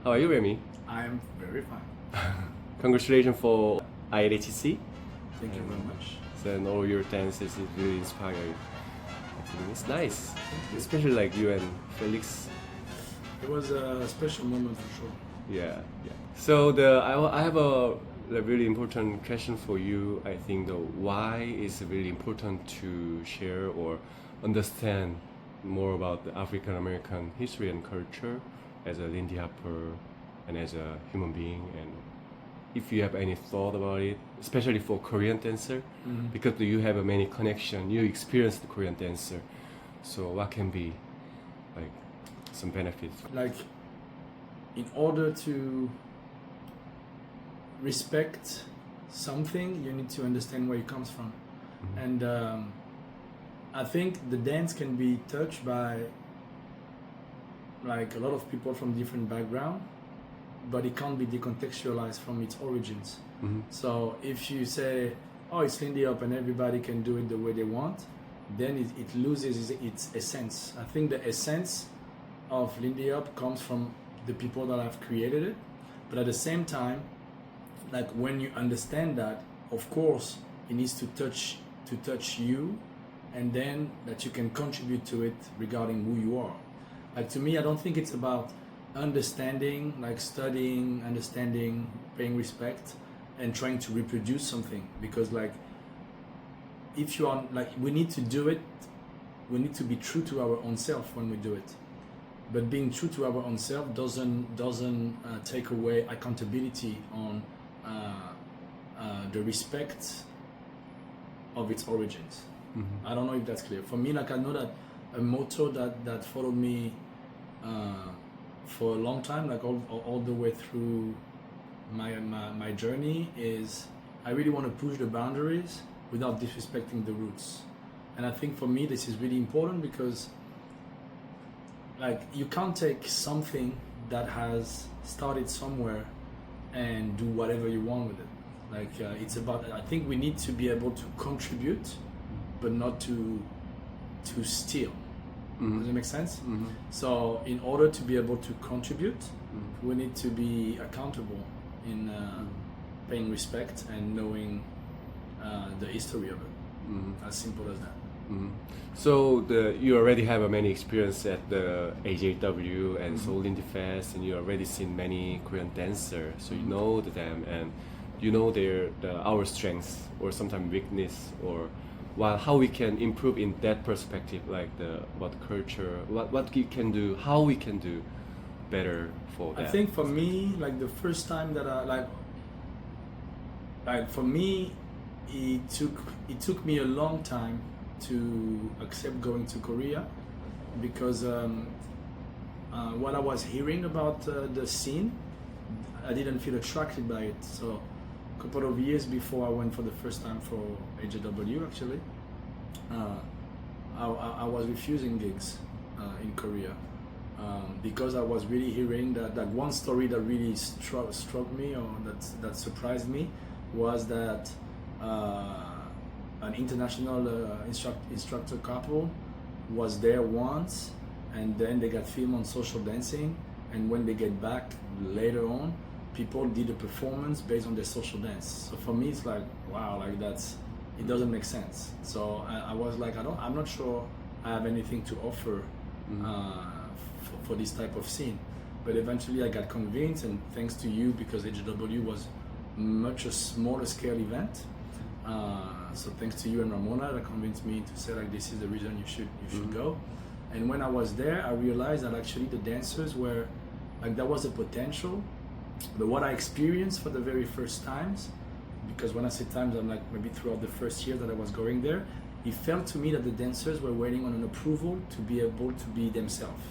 How are you, Remy? I am very fine. Congratulations for ILHC. Thank you very much. And all your dances is really inspiring. I think it's nice, especially like you and Felix. It was a special moment for sure. Yeah. So I have a really important question for you. I think the why is really important to share or understand more about the African American history and culture as a Lindy Hopper and as a human being, and if you have any thought about it, especially for Korean dancer, because you have a many connection, you experienced the Korean dancer, so what can be like some benefits? Like, in order to respect something, you need to understand where it comes from. And I think the dance can be touched by like a lot of people from different backgrounds, but it can't be decontextualized from its origins. So if you say, oh, it's Lindy Hop and everybody can do it the way they want, then it loses its essence. I think the essence of Lindy Hop comes from the people that have created it, but at the same time, like when you understand that, of course, it needs to touch you, and then that you can contribute to it regarding who you are. Like, to me, I don't think it's about understanding, like studying, understanding, paying respect, and trying to reproduce something. Because like, if you are like, we need to do it, we need to be true to our own self when we do it. But being true to our own self doesn't take away accountability on the respect of its origins. I don't know if that's clear. For me, like, I know that a motto that followed me for a long time, like all the way through my journey, is I really want to push the boundaries without disrespecting the roots. And I think for me this is really important, because like, you can't take something that has started somewhere and do whatever you want with it. Like, it's about, I think we need to be able to contribute, but not to steal. Does it make sense? So in order to be able to contribute, we need to be accountable in paying respect and knowing the history of it. As simple as that. So you already have a many experience at the AJW and Seoul Lindy Fest, and you already seen many Korean dancers, so you know them and you know our strengths or sometimes weakness, or how we can improve in that perspective, like what culture, what we can do, how we can do better for that. I think for me, like the first time that I like for me, it took me a long time to accept going to Korea, because what I was hearing about the scene, I didn't feel attracted by it. So a couple of years before I went for the first time for AJW, actually, I was refusing gigs in Korea because I was really hearing that one story that really struck me, or that surprised me, was that an international instructor couple was there once, and then they got filmed on social dancing, and when they get back later on, people did a performance based on their social dance. So for me, it's like, wow, like it doesn't make sense. So I was like, I'm not sure I have anything to offer for this type of scene. But eventually I got convinced, and thanks to you, because AJW was much a smaller scale event. So thanks to you and Ramona, that convinced me to say, like, this is the reason you should go. And when I was there, I realized that actually the dancers were like, there was a potential. But what I experienced for the very first times, because when I say times, I'm like maybe throughout the first year that I was going there, it felt to me that the dancers were waiting on an approval to be able to be themselves.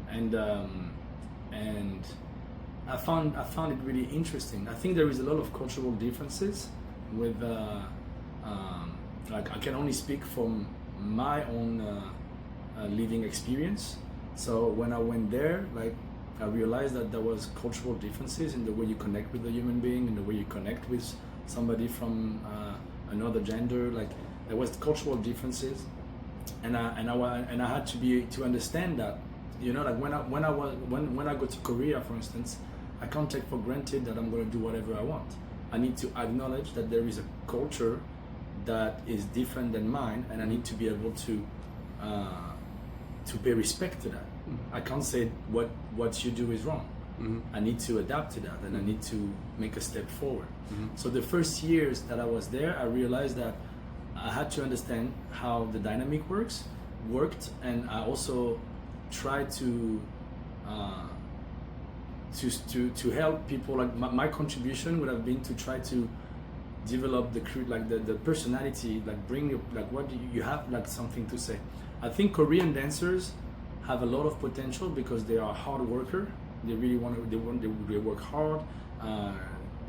And I found it really interesting. I think there is a lot of cultural differences with like, I can only speak from my own living experience. So when I went there, like, I realized that there was cultural differences in the way you connect with a human being, in the way you connect with somebody from another gender. Like, there was cultural differences, and I had to understand that you know, like when I go to Korea, for instance, I can't take for granted that I'm going to do whatever I want. I need to acknowledge that there is a culture that is different than mine, and I need to be able to pay respect to that. I can't say what you do is wrong. I need to adapt to that, and I need to make a step forward. So the first years that I was there, I realized that I had to understand how the dynamic worked, and I also tried to help people. Like my contribution would have been to try to develop the personality, like bring like what do you have, like something to say. I think Korean dancers have a lot of potential because they are hard worker. They really they work hard,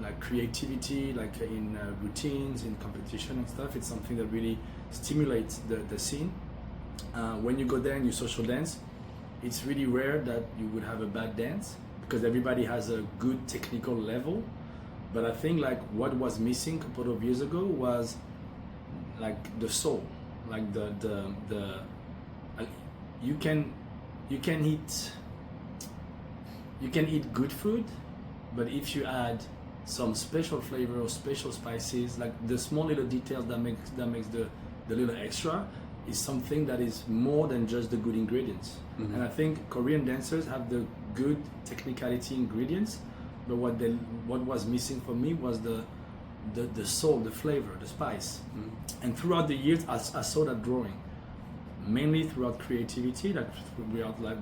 like creativity, like in routines, in competition and stuff. It's something that really stimulates the scene. When you go there and you social dance, it's really rare that you would have a bad dance because everybody has a good technical level. But I think like what was missing a couple of years ago was like the soul, like the you can eat good food, but if you add some special flavor or special spices, like the small little details that makes the little extra, is something that is more than just the good ingredients. And I think Korean dancers have the good technicality ingredients, but what was missing for me was the soul, the flavor, the spice. And throughout the years, I saw that growing, mainly throughout creativity, like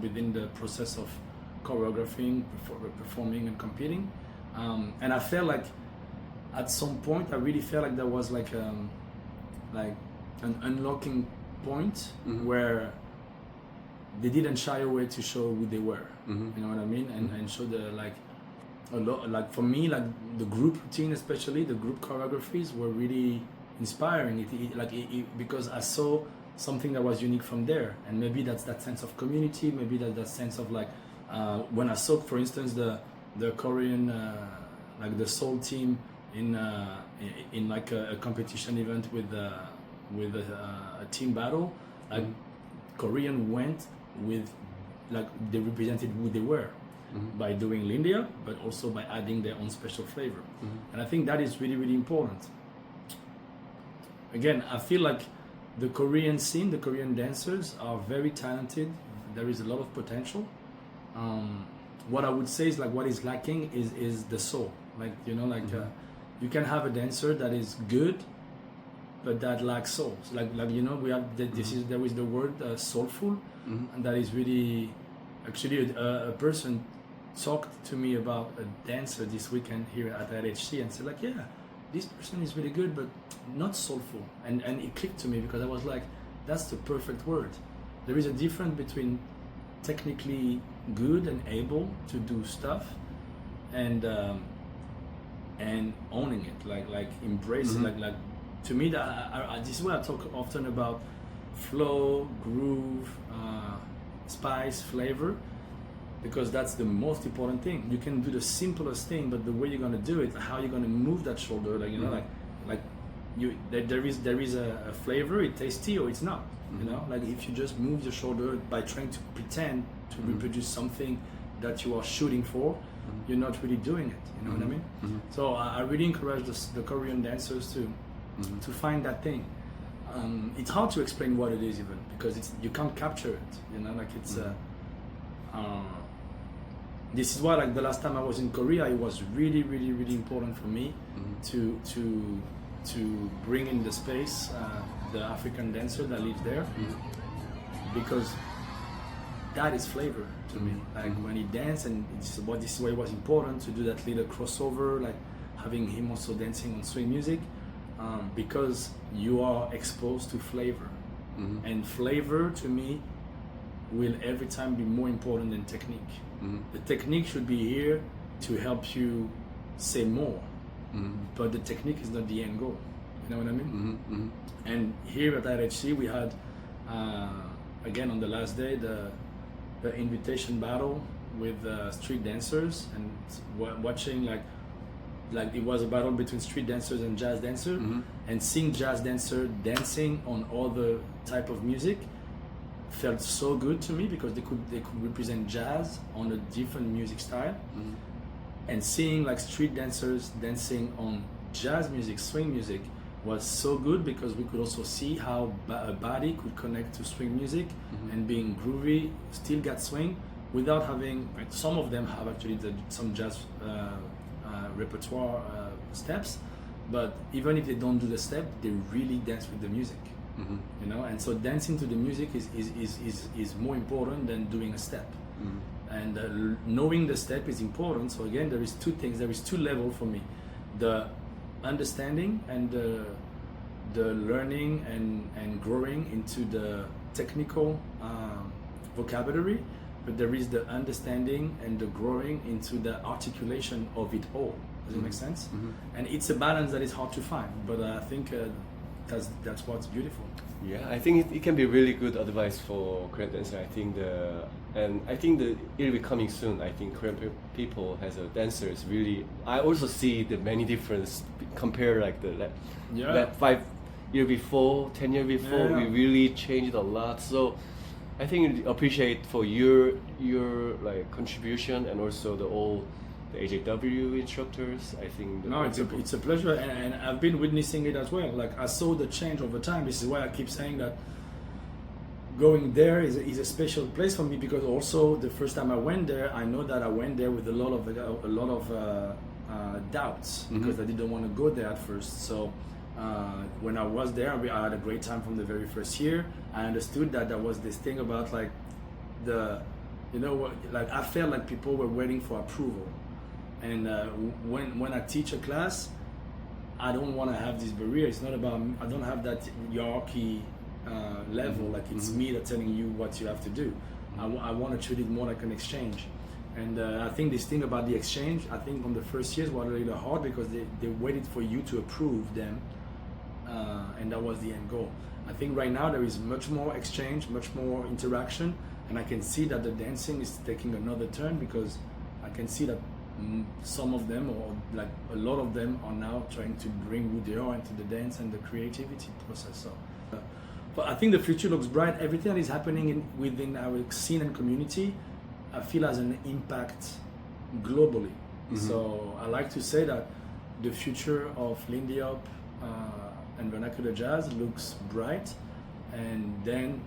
within the process of choreographing, performing, and competing. And I felt like at some point, I really felt like there was like an unlocking point where they didn't shy away to show who they were. You know what I mean? And show the a lot, like for me, like the group routine, especially the group choreographies, were really inspiring. Because I saw something that was unique from there, and maybe that's that sense of community. Maybe that sense of like when I saw, for instance, the Korean like the Seoul team in like a competition event with a team battle, like Korean went with like they represented who they were. By doing Lindy Hop, but also by adding their own special flavor. And I think that is really, really important. Again, I feel like the Korean scene, the Korean dancers are very talented. There is a lot of potential. What I would say is like what is lacking is the soul. Like, you know, like you can have a dancer that is good, but that lacks soul. So like you know, we have there is the word soulful, and that is really actually a person talked to me about a dancer this weekend here at ILHC and said like, yeah, this person is really good but not soulful, and it clicked to me because I was like, that's the perfect word. There is a difference between technically good and able to do stuff and owning it, like embracing, like to me that this is what I talk often about: flow, groove, spice, flavor, because that's the most important thing. You can do the simplest thing, but the way you're gonna do it, how you're gonna move that shoulder, like, you know, like you there is a flavor. It's tasty or it's not. You know, like if you just move your shoulder by trying to pretend to reproduce something that you are shooting for, you're not really doing it. You know what I mean? So I really encourage the Korean dancers to find that thing. It's hard to explain what it is even because you can't capture it. You know, like it's this is why, like the last time I was in Korea, it was really, really, really important for me to bring in the space the African dancer that lives there, because that is flavor to me. Like when he danced, and this is why it was important to do that little crossover, like having him also dancing on swing music, because you are exposed to flavor, and flavor to me will every time be more important than technique. The technique should be here to help you say more, but the technique is not the end goal. You know what I mean? And here at ILHC we had again on the last day the invitation battle with street dancers, and watching like it was a battle between street dancers and jazz dancers, and seeing jazz dancer dancing on all the type of music, felt so good to me because they could represent jazz on a different music style, and seeing like street dancers dancing on jazz music, swing music, was so good because we could also see how a body could connect to swing music and being groovy, still get swing without having. Some of them have actually some jazz repertoire steps, but even if they don't do the step, they really dance with the music. You know, and so dancing to the music is more important than doing a step. And knowing the step is important. So again, there is two things. There is two levels for me: the understanding and the learning and growing into the technical vocabulary. But there is the understanding and the growing into the articulation of it all. Does it make sense? And it's a balance that is hard to find. But I think that's what's beautiful. Yeah, I think it can be really good advice for Korean dancer. I think it'll be coming soon. I think Korean people as a dancer is really. I also see the many difference compared like that 5 years before, 10 years before. Yeah. We really changed a lot. So I think appreciate for your like contribution and also all the AJW instructors. I think it's a pleasure, and I've been witnessing it as well. Like I saw the change over time. This is why I keep saying that going there is a special place for me, because also the first time I went there, I know that I went there with a lot of doubts because I didn't want to go there at first. So when I was there, I had a great time from the very first year. I understood that there was this thing about like like I felt like people were waiting for approval. And when I teach a class, I don't want to have this barrier. It's not about, I don't have that hierarchy level, like it's me that's telling you what you have to do. I want to treat it more like an exchange. And I think this thing about the exchange, I think on the first years was a little hard because they waited for you to approve them, and that was the end goal. I think right now there is much more exchange, much more interaction, and I can see that the dancing is taking another turn because I can see that some of them, or like a lot of them, are now trying to bring who they are into the dance and the creativity process. So, but I think the future looks bright. Everything that is happening within our scene and community, I feel has an impact globally. So I like to say that the future of Lindy Hop and vernacular jazz looks bright, and then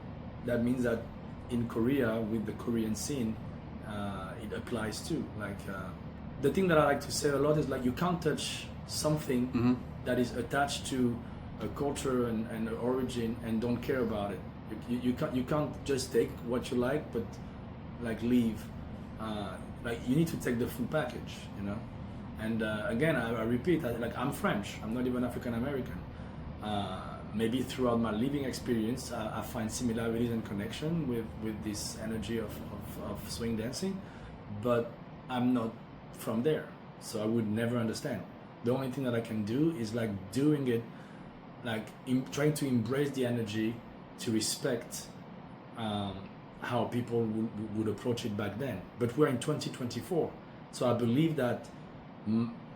that means that in Korea, with the Korean scene, it applies too. Like the thing that I like to say a lot is like you can't touch something that is attached to a culture and an origin and don't care about it. You can't just take what you like but like leave. Like you need to take the full package, you know. And again, I repeat, like I'm French. I'm not even African American. Maybe throughout my living experience, I find similarities and connection with this energy of swing dancing, but I'm not from there, so I would never understand. The only thing that I can do is like doing it, like trying to embrace the energy, to respect how people would approach it back then. But we're in 2024, so I believe that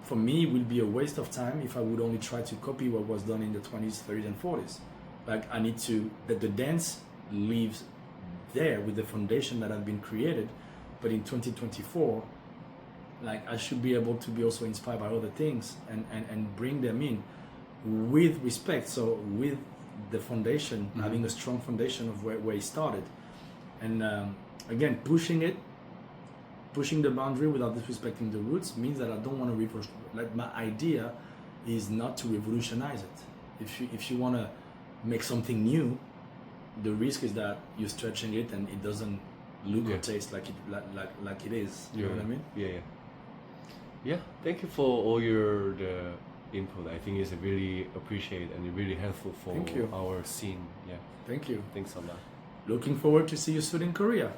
for me it would be a waste of time if I would only try to copy what was done in the 20s, 30s, and 40s. Like I need to, that the dance lives there with the foundation that have been created, but in 2024, like I should be able to be also inspired by other things and bring them in with respect. So with the foundation, having a strong foundation of where it started, and again pushing the boundary without disrespecting the roots means that I don't want to reverse. Like my idea is not to revolutionize it. If you want to make something new, the risk is that you're stretching it and it doesn't look or taste like it is. You know what I mean? Yeah. Thank you for all the input. I think it's really appreciated and really helpful for our scene. Yeah. Thank you. Thanks a lot. Looking forward to see you soon in Korea.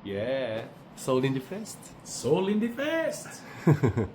Yeah. Soul in the Fest. Soul in the Fest.